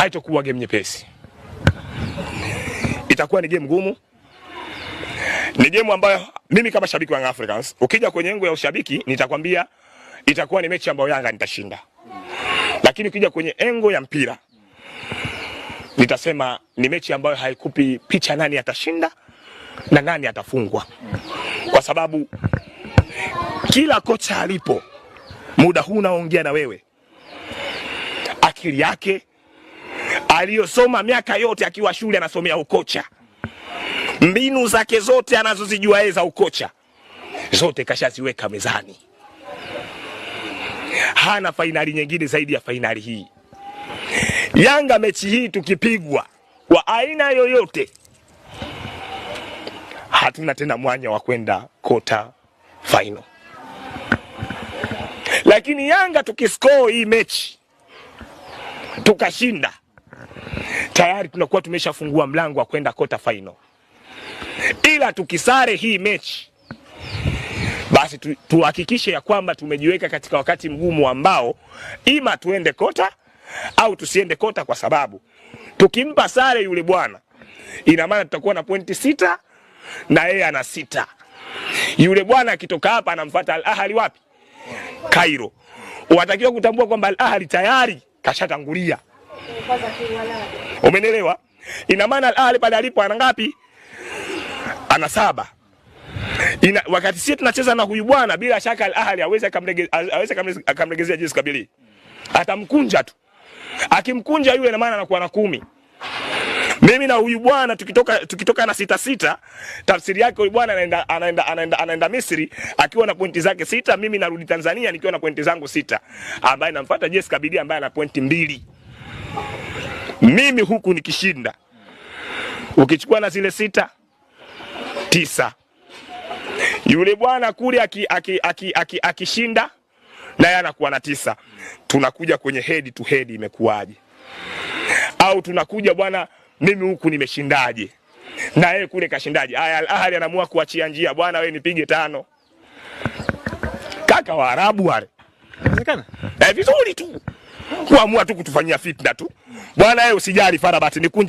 haitakuwa game nyepesi. Itakuwa ni game ngumu. Ni game ambayo mimi kama shabiki wa Young Africans, ukija kwenye engo ya ushabiki nitakwambia itakuwa ni mechi ambayo Yanga nitashinda. Lakini ukija kwenye engo ya mpira nitasema ni mechi ambayo haikupi picha nani atashinda na nani atafungwa. Kwa sababu kila kocha alipo muda huu naongea na wewe, akili yake aliyosoma miaka yote akiwa shule anasomea ukocha, mbinu zake zote anazozijua yeye za ukocha zote kashaziweka mezani. Hana fainali nyingine zaidi ya fainali hii. Yanga mechi hii tukipigwa kwa aina yoyote, hatuna tena mwanya wa kwenda quarter final. Lakini Yanga tukiscore hii mechi tukashinda, tayari tunakuwa tumeshafungua mlango wa kwenda quarter final. Ila tukisare hii mechi, basi tuhakikishe ya kwamba tumejiweka katika wakati mgumu ambao ima tuende quarter au tusiende quarter, kwa sababu tukimpa sare yule bwana ina maana tutakuwa na pointi 6 na yeye ana 6. Yule bwana akitoka hapa anamfuata Al Ahly wapi? Cairo. Unatakiwa kutambua kwamba Al Ahly tayari kashatangulia. Umeelewa? Ina maana Al Ahly pale alipo ana ngapi? Ana 7. Wakati sisi tunacheza na huyu bwana, bila shaka Al Ahly aweze akamregezea Jesse Kabili. Atamkunja tu. Akimkunja yule ina maana anakuwa na 10. Mimi na huyu bwana tukitoka na 6-6, tafsiri yake huyu bwana anaenda Misri akiwa na pointi zake 6, mimi narudi Tanzania nikiwa na pointi zangu 6, ambaye namfuata Jesse Kabili ambaye ana pointi 2. Mimi huku nikishinda, ukichukua na zile 6 9, yule bwana kule akishinda na yeye anakuwa na 9. Tunakuja kwenye head to head, imekuwaje? Au tunakuja bwana, mimi huku nimeshindaje na yeye kule kashindaje? Aya, Al Ahly anaamua kuachia njia, bwana wewe nipige 5. Kaka wa Arabu wale inawezekana vizuri tu kuamua tu kutufanyia fitna tu bwana, wewe usijali Farabat nikunje